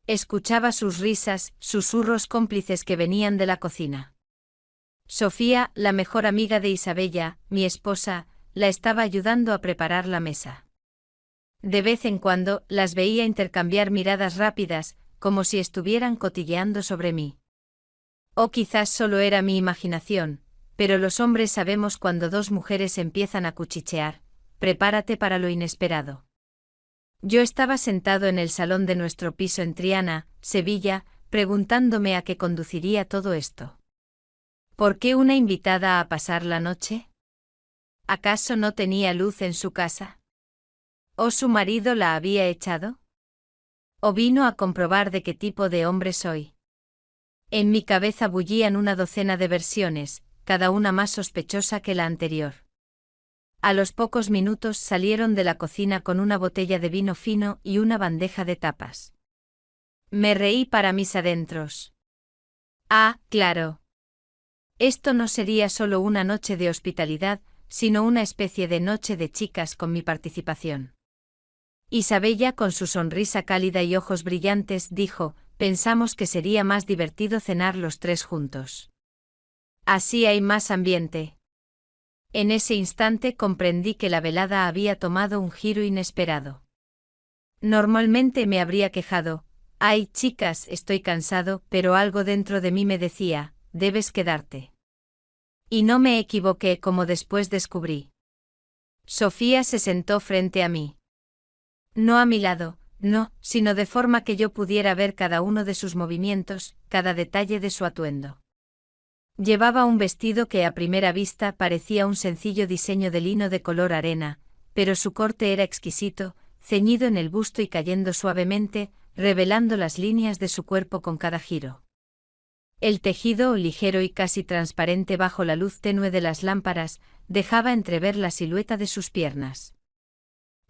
Escuchaba sus risas, susurros cómplices que venían de la cocina. Sofía, la mejor amiga de Isabella, mi esposa, la estaba ayudando a preparar la mesa. De vez en cuando, las veía intercambiar miradas rápidas, como si estuvieran cotilleando sobre mí. O quizás solo era mi imaginación, pero los hombres sabemos cuando dos mujeres empiezan a cuchichear. Prepárate para lo inesperado. Yo estaba sentado en el salón de nuestro piso en Triana, Sevilla, preguntándome a qué conduciría todo esto. ¿Por qué una invitada a pasar la noche? ¿Acaso no tenía luz en su casa? ¿O su marido la había echado? ¿O vino a comprobar de qué tipo de hombre soy? En mi cabeza bullían una docena de versiones, cada una más sospechosa que la anterior. A los pocos minutos salieron de la cocina con una botella de vino fino y una bandeja de tapas. Me reí para mis adentros. Ah, claro. Esto no sería solo una noche de hospitalidad, sino una especie de noche de chicas con mi participación. Isabella, con su sonrisa cálida y ojos brillantes, dijo: pensamos que sería más divertido cenar los tres juntos. Así hay más ambiente. En ese instante comprendí que la velada había tomado un giro inesperado. Normalmente me habría quejado: ay, chicas, estoy cansado, pero algo dentro de mí me decía: debes quedarte. Y no me equivoqué, como después descubrí. Sofía se sentó frente a mí. No a mi lado, no, sino de forma que yo pudiera ver cada uno de sus movimientos, cada detalle de su atuendo. Llevaba un vestido que a primera vista parecía un sencillo diseño de lino de color arena, pero su corte era exquisito, ceñido en el busto y cayendo suavemente, revelando las líneas de su cuerpo con cada giro. El tejido, ligero y casi transparente bajo la luz tenue de las lámparas, dejaba entrever la silueta de sus piernas.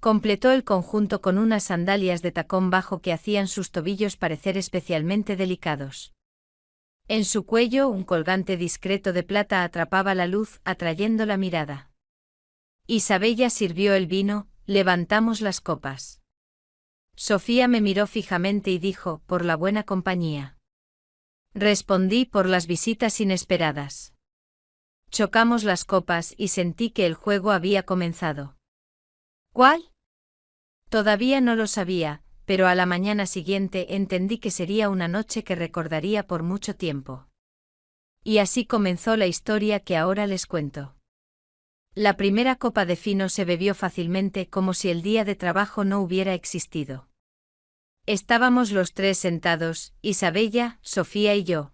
Completó el conjunto con unas sandalias de tacón bajo que hacían sus tobillos parecer especialmente delicados. En su cuello un colgante discreto de plata atrapaba la luz, atrayendo la mirada. Isabella sirvió el vino, levantamos las copas. Sofía me miró fijamente y dijo: por la buena compañía. Respondí: por las visitas inesperadas. Chocamos las copas y sentí que el juego había comenzado. ¿Cuál? Todavía no lo sabía, pero a la mañana siguiente entendí que sería una noche que recordaría por mucho tiempo. Y así comenzó la historia que ahora les cuento. La primera copa de fino se bebió fácilmente, como si el día de trabajo no hubiera existido. Estábamos los tres sentados, Isabella, Sofía y yo.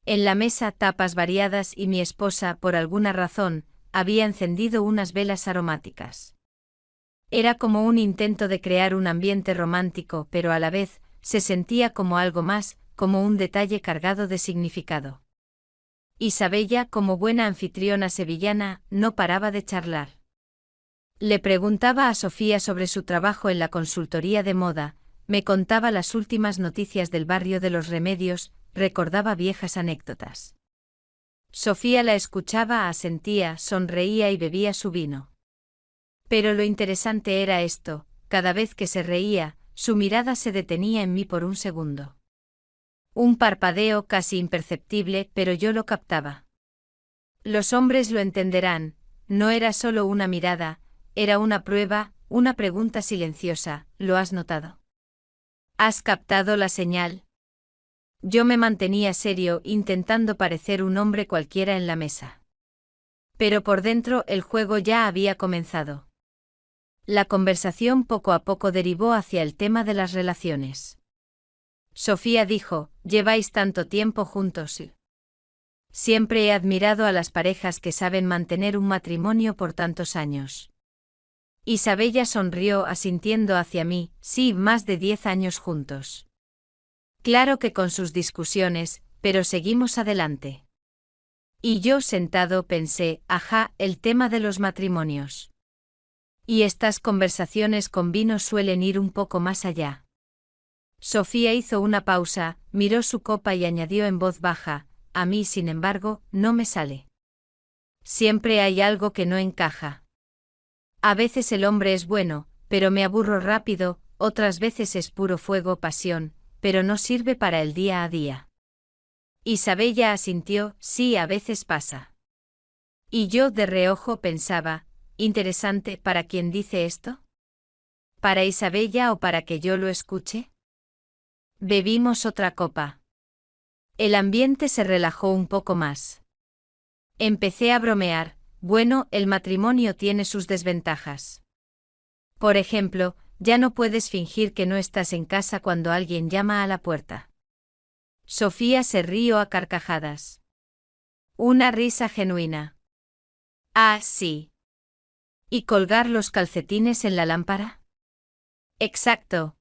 En la mesa tapas variadas y mi esposa, por alguna razón, había encendido unas velas aromáticas. Era como un intento de crear un ambiente romántico, pero a la vez, se sentía como algo más, como un detalle cargado de significado. Isabella, como buena anfitriona sevillana, no paraba de charlar. Le preguntaba a Sofía sobre su trabajo en la consultoría de moda, me contaba las últimas noticias del barrio de los Remedios, recordaba viejas anécdotas. Sofía la escuchaba, asentía, sonreía y bebía su vino. Pero lo interesante era esto: cada vez que se reía, su mirada se detenía en mí por un segundo. Un parpadeo casi imperceptible, pero yo lo captaba. Los hombres lo entenderán, no era solo una mirada, era una prueba, una pregunta silenciosa: ¿lo has notado? ¿Has captado la señal? Yo me mantenía serio, intentando parecer un hombre cualquiera en la mesa. Pero por dentro el juego ya había comenzado. La conversación poco a poco derivó hacia el tema de las relaciones. Sofía dijo: lleváis tanto tiempo juntos. Siempre he admirado a las parejas que saben mantener un matrimonio por tantos años. Isabella sonrió, asintiendo hacia mí: sí, más de 10 años juntos. Claro que con sus discusiones, pero seguimos adelante. Y yo, sentado, pensé: ajá, el tema de los matrimonios. Y estas conversaciones con vino suelen ir un poco más allá. Sofía hizo una pausa, miró su copa y añadió en voz baja: a mí, sin embargo, no me sale. Siempre hay algo que no encaja. A veces el hombre es bueno, pero me aburro rápido, otras veces es puro fuego, pasión, pero no sirve para el día a día. Isabella asintió, sí, a veces pasa. Y yo de reojo pensaba, interesante, ¿para quién dice esto? ¿Para Isabella o para que yo lo escuche? Bebimos otra copa. El ambiente se relajó un poco más. Empecé a bromear, bueno, el matrimonio tiene sus desventajas. Por ejemplo, ya no puedes fingir que no estás en casa cuando alguien llama a la puerta. Sofía se rió a carcajadas. Una risa genuina. Ah, sí. ¿Y colgar los calcetines en la lámpara? Exacto.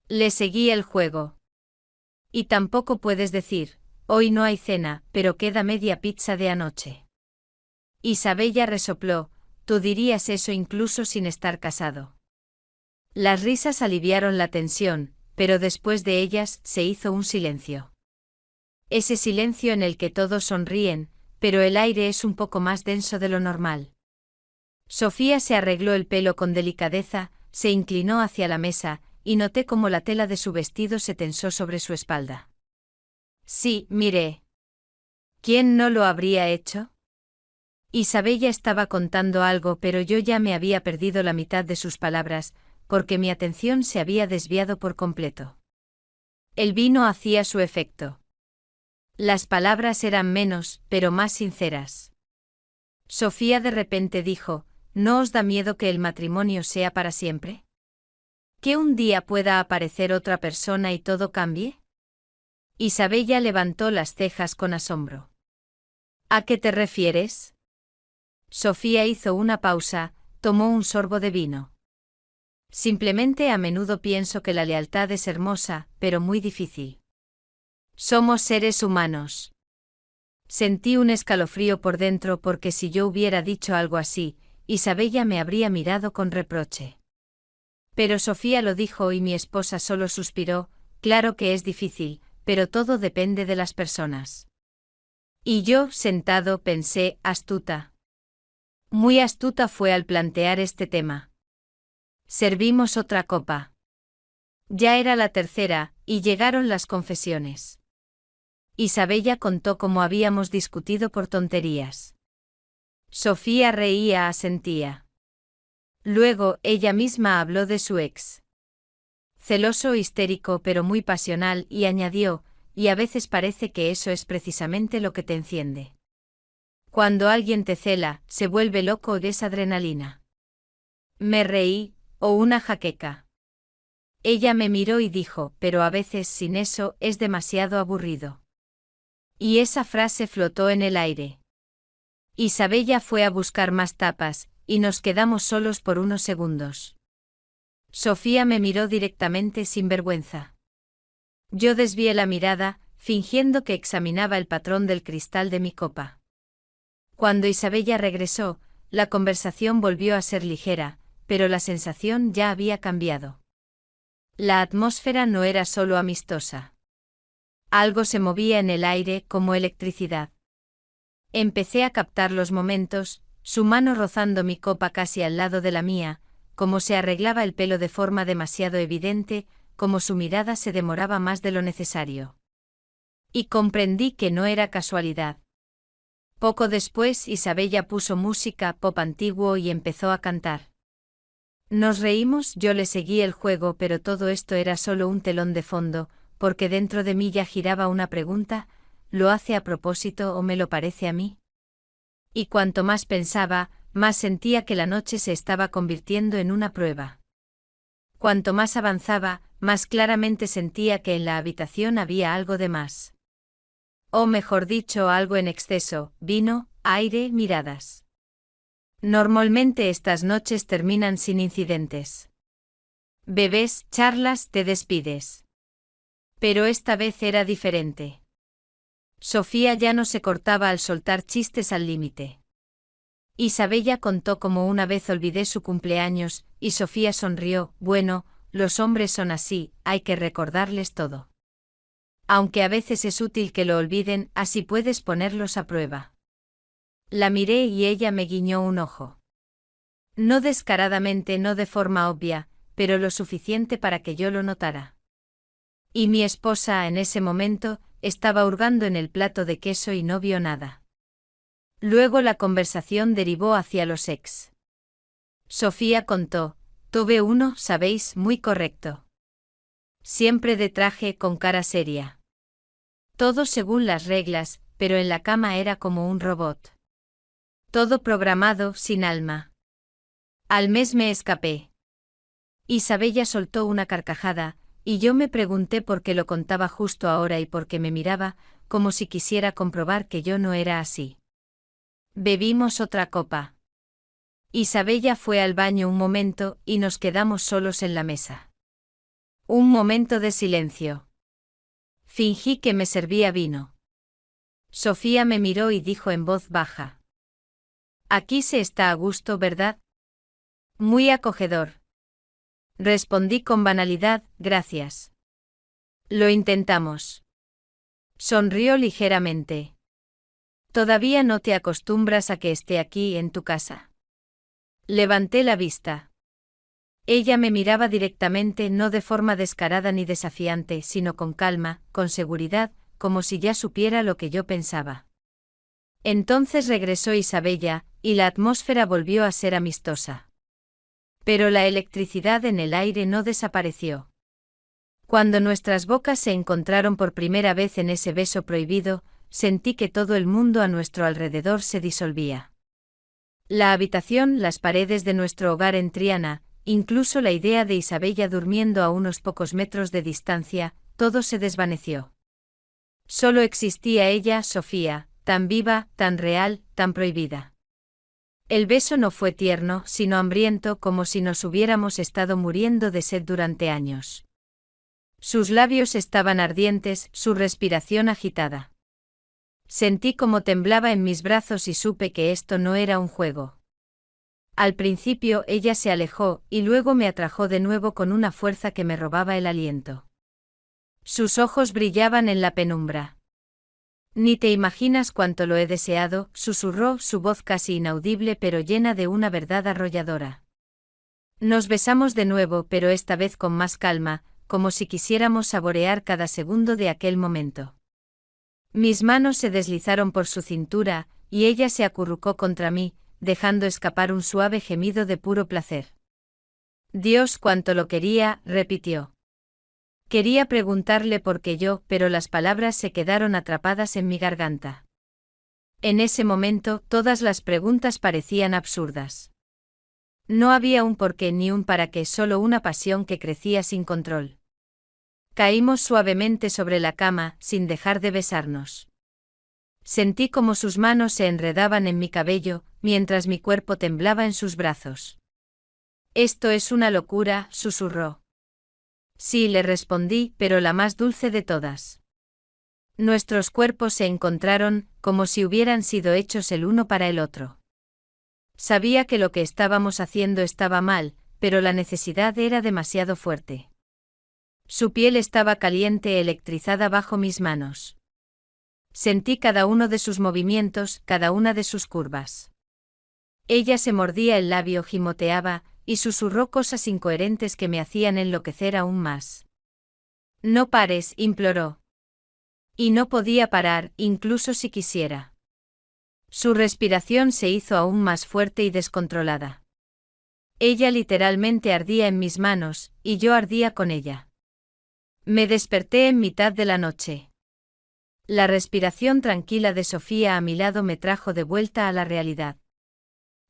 Le seguí el juego. Y tampoco puedes decir, hoy no hay cena, pero queda media pizza de anoche. Isabella resopló, tú dirías eso incluso sin estar casado. Las risas aliviaron la tensión, pero después de ellas se hizo un silencio. Ese silencio en el que todos sonríen, pero el aire es un poco más denso de lo normal. Sofía se arregló el pelo con delicadeza, se inclinó hacia la mesa, y noté cómo la tela de su vestido se tensó sobre su espalda. Sí, miré. ¿Quién no lo habría hecho? Isabella estaba contando algo, pero yo ya me había perdido la mitad de sus palabras, porque mi atención se había desviado por completo. El vino hacía su efecto. Las palabras eran menos, pero más sinceras. Sofía de repente dijo, ¿no os da miedo que el matrimonio sea para siempre? ¿Que un día pueda aparecer otra persona y todo cambie? Isabella levantó las cejas con asombro. ¿A qué te refieres? Sofía hizo una pausa, tomó un sorbo de vino. Simplemente a menudo pienso que la lealtad es hermosa, pero muy difícil. Somos seres humanos. Sentí un escalofrío por dentro porque si yo hubiera dicho algo así, Isabella me habría mirado con reproche. Pero Sofía lo dijo y mi esposa solo suspiró, claro que es difícil, pero todo depende de las personas. Y yo, sentado, pensé, astuta. Muy astuta fue al plantear este tema. Servimos otra copa. Ya era la tercera, y llegaron las confesiones. Isabella contó cómo habíamos discutido por tonterías. Sofía reía, asentía. Luego, ella misma habló de su ex. Celoso, histérico, pero muy pasional, y añadió, y a veces parece que eso es precisamente lo que te enciende. Cuando alguien te cela, se vuelve loco y es adrenalina. Me reí, o una jaqueca. Ella me miró y dijo, pero a veces sin eso es demasiado aburrido. Y esa frase flotó en el aire. Isabella fue a buscar más tapas, y nos quedamos solos por unos segundos. Sofía me miró directamente sin vergüenza. Yo desvié la mirada, fingiendo que examinaba el patrón del cristal de mi copa. Cuando Isabella regresó, la conversación volvió a ser ligera, pero la sensación ya había cambiado. La atmósfera no era solo amistosa. Algo se movía en el aire como electricidad. Empecé a captar los momentos, su mano rozando mi copa casi al lado de la mía, cómo se arreglaba el pelo de forma demasiado evidente, cómo su mirada se demoraba más de lo necesario. Y comprendí que no era casualidad. Poco después Isabella puso música pop antiguo y empezó a cantar. Nos reímos, yo le seguí el juego, pero todo esto era solo un telón de fondo, porque dentro de mí ya giraba una pregunta, ¿lo hace a propósito o me lo parece a mí? Y cuanto más pensaba, más sentía que la noche se estaba convirtiendo en una prueba. Cuanto más avanzaba, más claramente sentía que en la habitación había algo de más. O mejor dicho, algo en exceso, vino, aire, miradas. Normalmente estas noches terminan sin incidentes. Bebés, charlas, te despides. Pero esta vez era diferente. Sofía ya no se cortaba al soltar chistes al límite. Isabella contó cómo una vez olvidé su cumpleaños, y Sofía sonrió, bueno, los hombres son así, hay que recordarles todo. Aunque a veces es útil que lo olviden, así puedes ponerlos a prueba. La miré y ella me guiñó un ojo. No descaradamente, no de forma obvia, pero lo suficiente para que yo lo notara. Y mi esposa, en ese momento, estaba hurgando en el plato de queso y no vio nada. Luego la conversación derivó hacia los ex. Sofía contó: tuve uno, sabéis, muy correcto. Siempre de traje, con cara seria. Todo según las reglas, pero en la cama era como un robot. Todo programado, sin alma. Al mes me escapé. Isabella soltó una carcajada, y yo me pregunté por qué lo contaba justo ahora y por qué me miraba, como si quisiera comprobar que yo no era así. Bebimos otra copa. Isabella fue al baño un momento y nos quedamos solos en la mesa. Un momento de silencio. Fingí que me servía vino. Sofía me miró y dijo en voz baja: Aquí se está a gusto, ¿verdad? Muy acogedor. Respondí con banalidad: gracias. Lo intentamos. Sonrió ligeramente. ¿Todavía no te acostumbras a que esté aquí en tu casa? Levanté la vista. Ella me miraba directamente, no de forma descarada ni desafiante, sino con calma, con seguridad, como si ya supiera lo que yo pensaba. Entonces regresó Isabella, y la atmósfera volvió a ser amistosa. Pero la electricidad en el aire no desapareció. Cuando nuestras bocas se encontraron por primera vez en ese beso prohibido, sentí que todo el mundo a nuestro alrededor se disolvía. La habitación, las paredes de nuestro hogar en Triana, incluso la idea de Isabella durmiendo a unos pocos metros de distancia, todo se desvaneció. Solo existía ella, Sofía, tan viva, tan real, tan prohibida. El beso no fue tierno, sino hambriento, como si nos hubiéramos estado muriendo de sed durante años. Sus labios estaban ardientes, su respiración agitada. Sentí como temblaba en mis brazos y supe que esto no era un juego. Al principio ella se alejó y luego me atrajo de nuevo con una fuerza que me robaba el aliento. Sus ojos brillaban en la penumbra. Ni te imaginas cuánto lo he deseado, susurró, su voz casi inaudible pero llena de una verdad arrolladora. Nos besamos de nuevo, pero esta vez con más calma, como si quisiéramos saborear cada segundo de aquel momento. Mis manos se deslizaron por su cintura, y ella se acurrucó contra mí, dejando escapar un suave gemido de puro placer. Dios, cuánto lo quería, repitió. Quería preguntarle por qué yo, pero las palabras se quedaron atrapadas en mi garganta. En ese momento, todas las preguntas parecían absurdas. No había un por qué ni un para qué, solo una pasión que crecía sin control. Caímos suavemente sobre la cama, sin dejar de besarnos. Sentí como sus manos se enredaban en mi cabello, mientras mi cuerpo temblaba en sus brazos. Esto es una locura, susurró. Sí, le respondí, pero la más dulce de todas. Nuestros cuerpos se encontraron, como si hubieran sido hechos el uno para el otro. Sabía que lo que estábamos haciendo estaba mal, pero la necesidad era demasiado fuerte. Su piel estaba caliente, electrizada bajo mis manos. Sentí cada uno de sus movimientos, cada una de sus curvas. Ella se mordía el labio, gimoteaba, y susurró cosas incoherentes que me hacían enloquecer aún más. No pares, imploró. Y no podía parar, incluso si quisiera. Su respiración se hizo aún más fuerte y descontrolada. Ella literalmente ardía en mis manos, y yo ardía con ella. Me desperté en mitad de la noche. La respiración tranquila de Sofía a mi lado me trajo de vuelta a la realidad.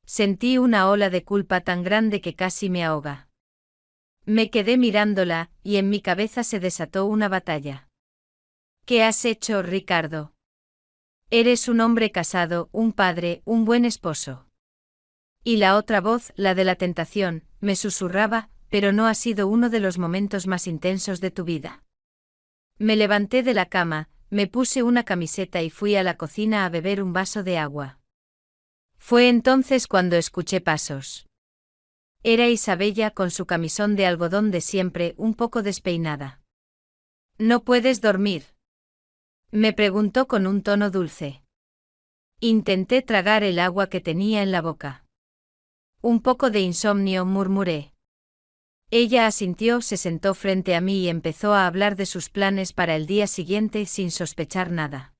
Sentí una ola de culpa tan grande que casi me ahoga. Me quedé mirándola, y en mi cabeza se desató una batalla. ¿Qué has hecho, Ricardo? Eres un hombre casado, un padre, un buen esposo. Y la otra voz, la de la tentación, me susurraba: pero no ha sido uno de los momentos más intensos de tu vida. Me levanté de la cama, me puse una camiseta y fui a la cocina a beber un vaso de agua. Fue entonces cuando escuché pasos. Era Isabella con su camisón de algodón de siempre, un poco despeinada. ¿No puedes dormir?, me preguntó con un tono dulce. Intenté tragar el agua que tenía en la boca. Un poco de insomnio, murmuré. Ella asintió, se sentó frente a mí y empezó a hablar de sus planes para el día siguiente sin sospechar nada.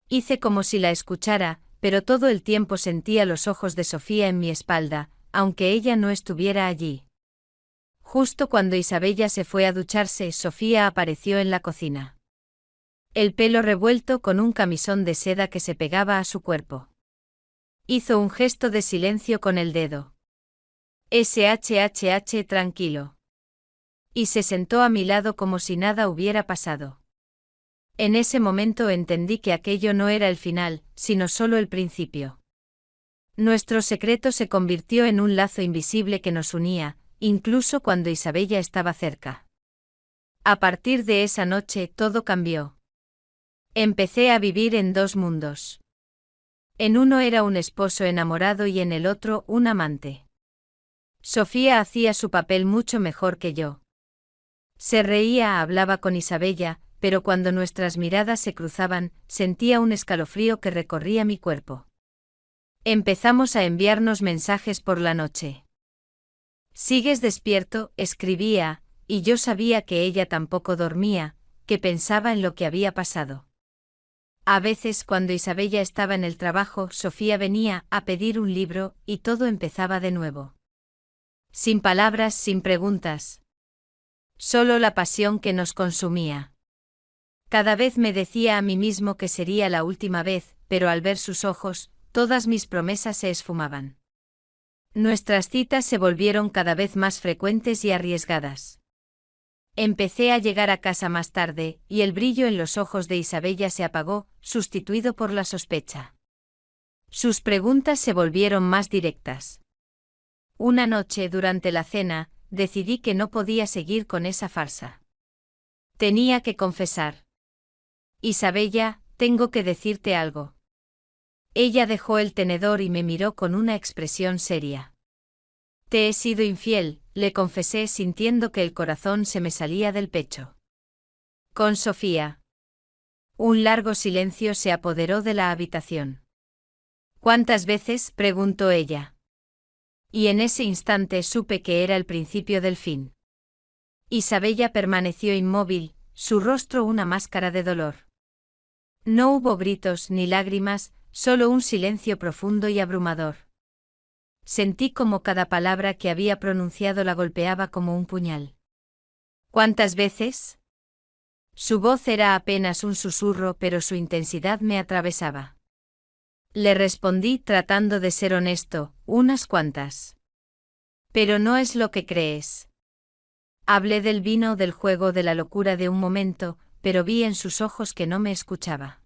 Hice como si la escuchara, pero todo el tiempo sentía los ojos de Sofía en mi espalda, aunque ella no estuviera allí. Justo cuando Isabella se fue a ducharse, Sofía apareció en la cocina. El pelo revuelto con un camisón de seda que se pegaba a su cuerpo. Hizo un gesto de silencio con el dedo. Tranquilo. Y se sentó a mi lado como si nada hubiera pasado. En ese momento entendí que aquello no era el final, sino solo el principio. Nuestro secreto se convirtió en un lazo invisible que nos unía, incluso cuando Isabella estaba cerca. A partir de esa noche todo cambió. Empecé a vivir en dos mundos. En uno era un esposo enamorado y en el otro un amante. Sofía hacía su papel mucho mejor que yo. Se reía, hablaba con Isabella, pero cuando nuestras miradas se cruzaban, sentía un escalofrío que recorría mi cuerpo. Empezamos a enviarnos mensajes por la noche. ¿Sigues despierto?, escribía, y yo sabía que ella tampoco dormía, que pensaba en lo que había pasado. A veces, cuando Isabella estaba en el trabajo, Sofía venía a pedir un libro, y todo empezaba de nuevo. Sin palabras, sin preguntas. Solo la pasión que nos consumía. Cada vez me decía a mí mismo que sería la última vez, pero al ver sus ojos, todas mis promesas se esfumaban. Nuestras citas se volvieron cada vez más frecuentes y arriesgadas. Empecé a llegar a casa más tarde, y el brillo en los ojos de Isabella se apagó, sustituido por la sospecha. Sus preguntas se volvieron más directas. Una noche, durante la cena, decidí que no podía seguir con esa farsa. Tenía que confesar. Isabella, tengo que decirte algo. Ella dejó el tenedor y me miró con una expresión seria. Te he sido infiel, le confesé sintiendo que el corazón se me salía del pecho. Con Sofía. Un largo silencio se apoderó de la habitación. ¿Cuántas veces?, preguntó ella. Y en ese instante supe que era el principio del fin. Isabella permaneció inmóvil, su rostro una máscara de dolor. No hubo gritos ni lágrimas, solo un silencio profundo y abrumador. Sentí como cada palabra que había pronunciado la golpeaba como un puñal. ¿Cuántas veces? Su voz era apenas un susurro, pero su intensidad me atravesaba. Le respondí tratando de ser honesto, unas cuantas. Pero no es lo que crees. Hablé del vino, del juego, de la locura de un momento, pero vi en sus ojos que no me escuchaba.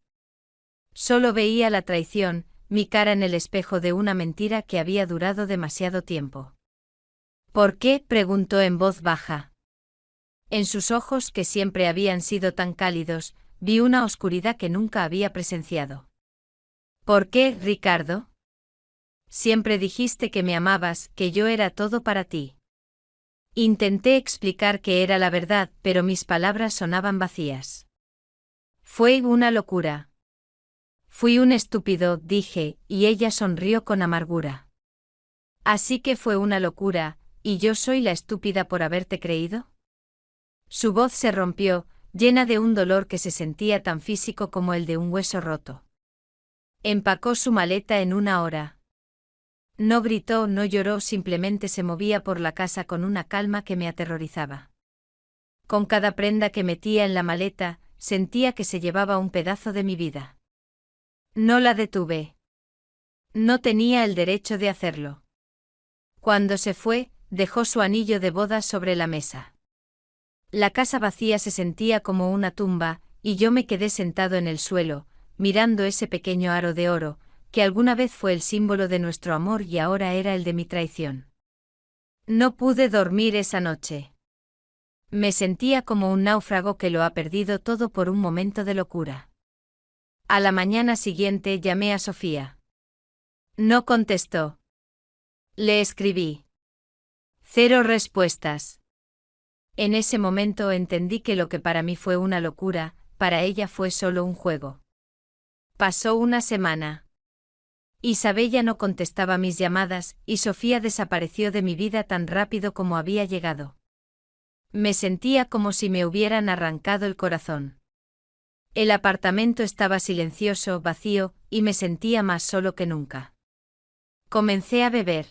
Solo veía la traición, mi cara en el espejo de una mentira que había durado demasiado tiempo. ¿Por qué?, preguntó en voz baja. En sus ojos, que siempre habían sido tan cálidos, vi una oscuridad que nunca había presenciado. ¿Por qué, Ricardo? Siempre dijiste que me amabas, que yo era todo para ti. Intenté explicar que era la verdad, pero mis palabras sonaban vacías. Fue una locura. Fui un estúpido, dije, y ella sonrió con amargura. Así que fue una locura, ¿y yo soy la estúpida por haberte creído? Su voz se rompió, llena de un dolor que se sentía tan físico como el de un hueso roto. Empacó su maleta en una hora. No gritó, no lloró, simplemente se movía por la casa con una calma que me aterrorizaba. Con cada prenda que metía en la maleta, sentía que se llevaba un pedazo de mi vida. No la detuve. No tenía el derecho de hacerlo. Cuando se fue, dejó su anillo de boda sobre la mesa. La casa vacía se sentía como una tumba, y yo me quedé sentado en el suelo, mirando ese pequeño aro de oro, que alguna vez fue el símbolo de nuestro amor y ahora era el de mi traición. No pude dormir esa noche. Me sentía como un náufrago que lo ha perdido todo por un momento de locura. A la mañana siguiente llamé a Sofía. No contestó. Le escribí. 0 respuestas. En ese momento entendí que lo que para mí fue una locura, para ella fue solo un juego. Pasó una semana. Isabella no contestaba mis llamadas, y Sofía desapareció de mi vida tan rápido como había llegado. Me sentía como si me hubieran arrancado el corazón. El apartamento estaba silencioso, vacío, y me sentía más solo que nunca. Comencé a beber.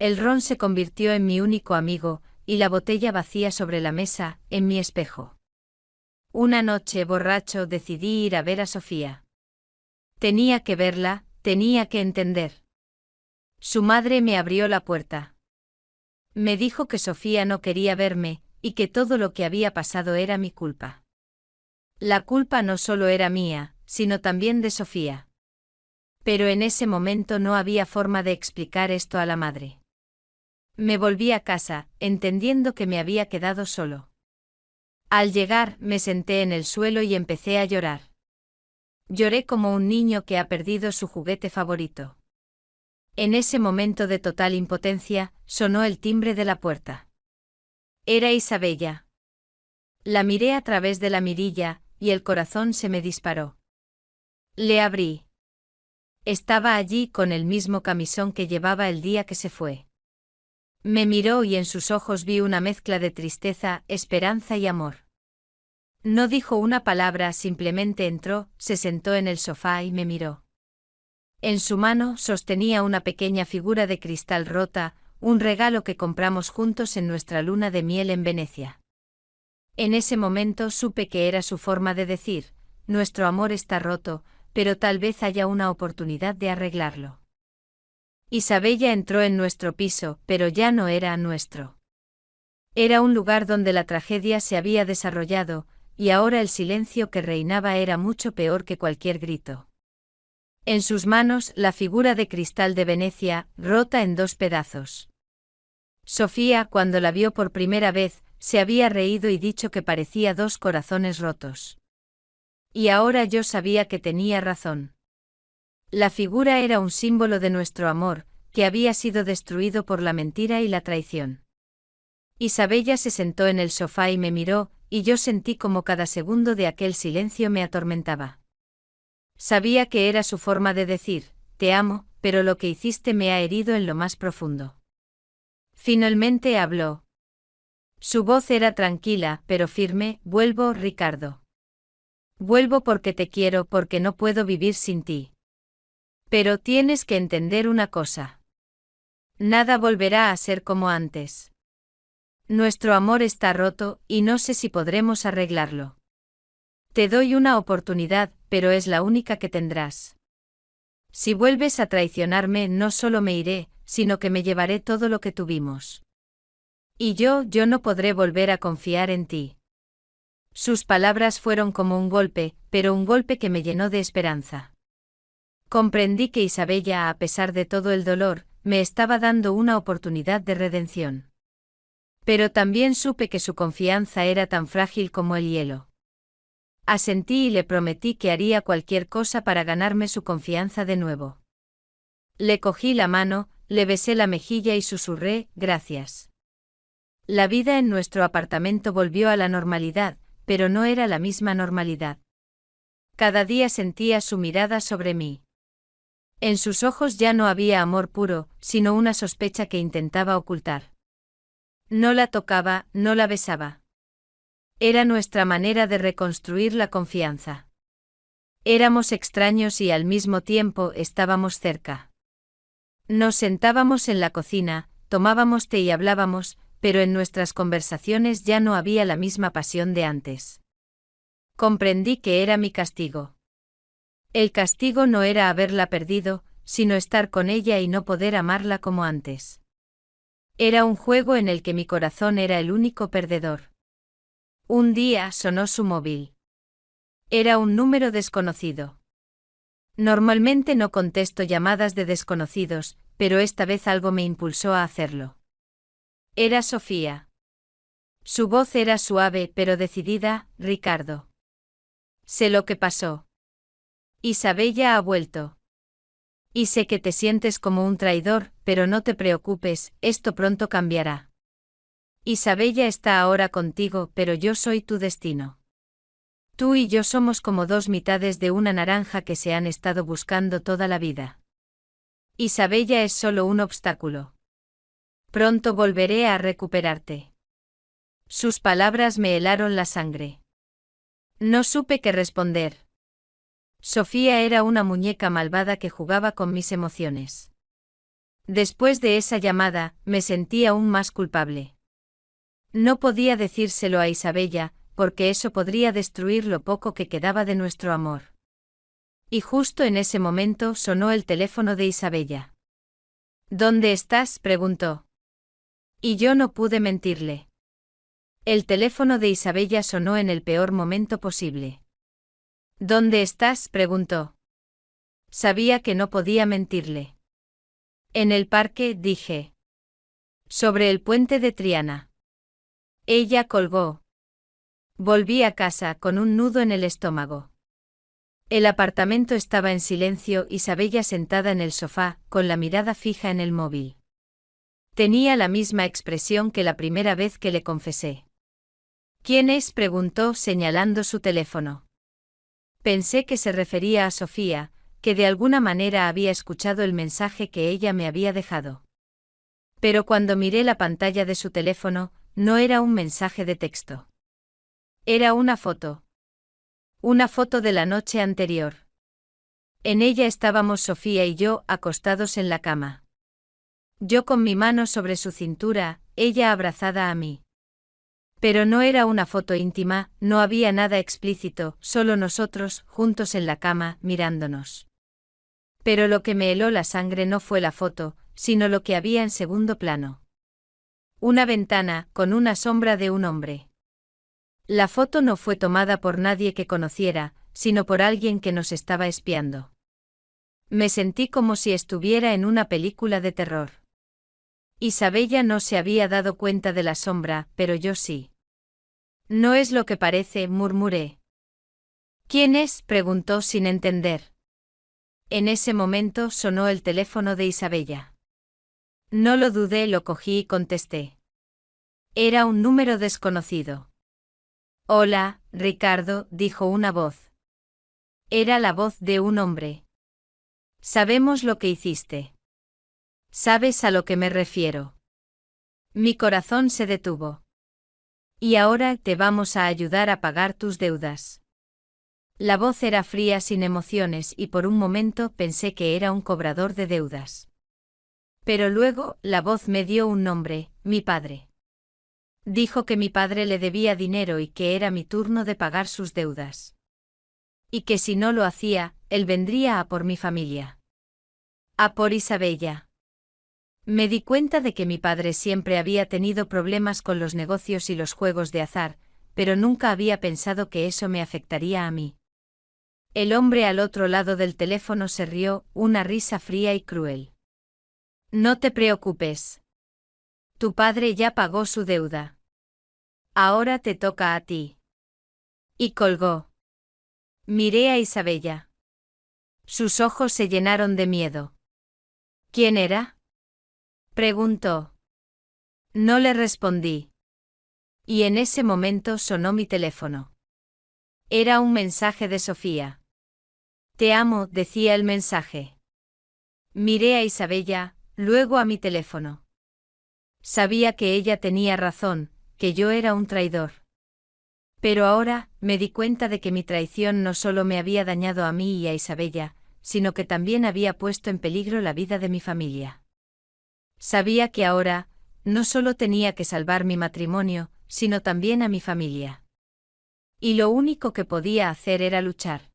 El ron se convirtió en mi único amigo, y la botella vacía sobre la mesa, en mi espejo. Una noche, borracho, decidí ir a ver a Sofía. Tenía que verla, tenía que entender. Su madre me abrió la puerta. Me dijo que Sofía no quería verme, y que todo lo que había pasado era mi culpa. La culpa no solo era mía, sino también de Sofía. Pero en ese momento no había forma de explicar esto a la madre. Me volví a casa, entendiendo que me había quedado solo. Al llegar, me senté en el suelo y empecé a llorar. Lloré como un niño que ha perdido su juguete favorito. En ese momento de total impotencia, sonó el timbre de la puerta. Era Isabella. La miré a través de la mirilla, y el corazón se me disparó. Le abrí. Estaba allí con el mismo camisón que llevaba el día que se fue. Me miró y en sus ojos vi una mezcla de tristeza, esperanza y amor. No dijo una palabra, simplemente entró, se sentó en el sofá y me miró. En su mano sostenía una pequeña figura de cristal rota, un regalo que compramos juntos en nuestra luna de miel en Venecia. En ese momento supe que era su forma de decir, nuestro amor está roto, pero tal vez haya una oportunidad de arreglarlo. Isabella entró en nuestro piso, pero ya no era nuestro. Era un lugar donde la tragedia se había desarrollado, y ahora el silencio que reinaba era mucho peor que cualquier grito. En sus manos la figura de cristal de Venecia, rota en 2 pedazos. Sofía, cuando la vio por primera vez, se había reído y dicho que parecía 2 corazones rotos. Y ahora yo sabía que tenía razón. La figura era un símbolo de nuestro amor, que había sido destruido por la mentira y la traición. Isabella se sentó en el sofá y me miró, y yo sentí como cada segundo de aquel silencio me atormentaba. Sabía que era su forma de decir, te amo, pero lo que hiciste me ha herido en lo más profundo. Finalmente habló. Su voz era tranquila, pero firme, vuelvo, Ricardo. Vuelvo porque te quiero, porque no puedo vivir sin ti. Pero tienes que entender una cosa. Nada volverá a ser como antes. Nuestro amor está roto, y no sé si podremos arreglarlo. Te doy una oportunidad, pero es la única que tendrás. Si vuelves a traicionarme, no solo me iré, sino que me llevaré todo lo que tuvimos. Y yo no podré volver a confiar en ti. Sus palabras fueron como un golpe, pero un golpe que me llenó de esperanza. Comprendí que Isabella, a pesar de todo el dolor, me estaba dando una oportunidad de redención. Pero también supe que su confianza era tan frágil como el hielo. Asentí y le prometí que haría cualquier cosa para ganarme su confianza de nuevo. Le cogí la mano, le besé la mejilla y susurré, gracias. La vida en nuestro apartamento volvió a la normalidad, pero no era la misma normalidad. Cada día sentía su mirada sobre mí. En sus ojos ya no había amor puro, sino una sospecha que intentaba ocultar. No la tocaba, no la besaba. Era nuestra manera de reconstruir la confianza. Éramos extraños y al mismo tiempo estábamos cerca. Nos sentábamos en la cocina, tomábamos té y hablábamos, pero en nuestras conversaciones ya no había la misma pasión de antes. Comprendí que era mi castigo. El castigo no era haberla perdido, sino estar con ella y no poder amarla como antes. Era un juego en el que mi corazón era el único perdedor. Un día sonó su móvil. Era un número desconocido. Normalmente no contesto llamadas de desconocidos, pero esta vez algo me impulsó a hacerlo. Era Sofía. Su voz era suave pero decidida, Ricardo. Sé lo que pasó. Isabella ha vuelto. Y sé que te sientes como un traidor, pero no te preocupes, esto pronto cambiará. Isabella está ahora contigo, pero yo soy tu destino. Tú y yo somos como 2 mitades de una naranja que se han estado buscando toda la vida. Isabella es solo un obstáculo. Pronto volveré a recuperarte. Sus palabras me helaron la sangre. No supe qué responder. Sofía era una muñeca malvada que jugaba con mis emociones. Después de esa llamada, me sentí aún más culpable. No podía decírselo a Isabella, porque eso podría destruir lo poco que quedaba de nuestro amor. Y justo en ese momento sonó el teléfono de Isabella. ¿Dónde estás?, preguntó. Y yo no pude mentirle. El teléfono de Isabella sonó en el peor momento posible. ¿Dónde estás?, preguntó. Sabía que no podía mentirle. En el parque, dije. Sobre el puente de Triana. Ella colgó. Volví a casa con un nudo en el estómago. El apartamento estaba en silencio y Isabella sentada en el sofá, con la mirada fija en el móvil. Tenía la misma expresión que la primera vez que le confesé. ¿Quién es?, preguntó señalando su teléfono. Pensé que se refería a Sofía, que de alguna manera había escuchado el mensaje que ella me había dejado. Pero cuando miré la pantalla de su teléfono, no era un mensaje de texto. Era una foto. Una foto de la noche anterior. En ella estábamos Sofía y yo acostados en la cama. Yo con mi mano sobre su cintura, ella abrazada a mí. Pero no era una foto íntima, no había nada explícito, solo nosotros, juntos en la cama, mirándonos. Pero lo que me heló la sangre no fue la foto, sino lo que había en segundo plano. Una ventana, con una sombra de un hombre. La foto no fue tomada por nadie que conociera, sino por alguien que nos estaba espiando. Me sentí como si estuviera en una película de terror. Isabella no se había dado cuenta de la sombra, pero yo sí. No es lo que parece, murmuré. ¿Quién es?, preguntó sin entender. En ese momento sonó el teléfono de Isabella. No lo dudé, lo cogí y contesté. Era un número desconocido. Hola, Ricardo, dijo una voz. Era la voz de un hombre. Sabemos lo que hiciste. ¿Sabes a lo que me refiero? Mi corazón se detuvo. Y ahora te vamos a ayudar a pagar tus deudas. La voz era fría, sin emociones, y por un momento pensé que era un cobrador de deudas. Pero luego, la voz me dio un nombre, mi padre. Dijo que mi padre le debía dinero y que era mi turno de pagar sus deudas. Y que si no lo hacía, él vendría a por mi familia. A por Isabella. Me di cuenta de que mi padre siempre había tenido problemas con los negocios y los juegos de azar, pero nunca había pensado que eso me afectaría a mí. El hombre al otro lado del teléfono se rió, una risa fría y cruel. No te preocupes. Tu padre ya pagó su deuda. Ahora te toca a ti. Y colgó. Miré a Isabella. Sus ojos se llenaron de miedo. ¿Quién era?, preguntó. No le respondí. Y en ese momento sonó mi teléfono. Era un mensaje de Sofía. Te amo, decía el mensaje. Miré a Isabella, luego a mi teléfono. Sabía que ella tenía razón, que yo era un traidor. Pero ahora, me di cuenta de que mi traición no solo me había dañado a mí y a Isabella, sino que también había puesto en peligro la vida de mi familia. Sabía que ahora, no solo tenía que salvar mi matrimonio, sino también a mi familia. Y lo único que podía hacer era luchar.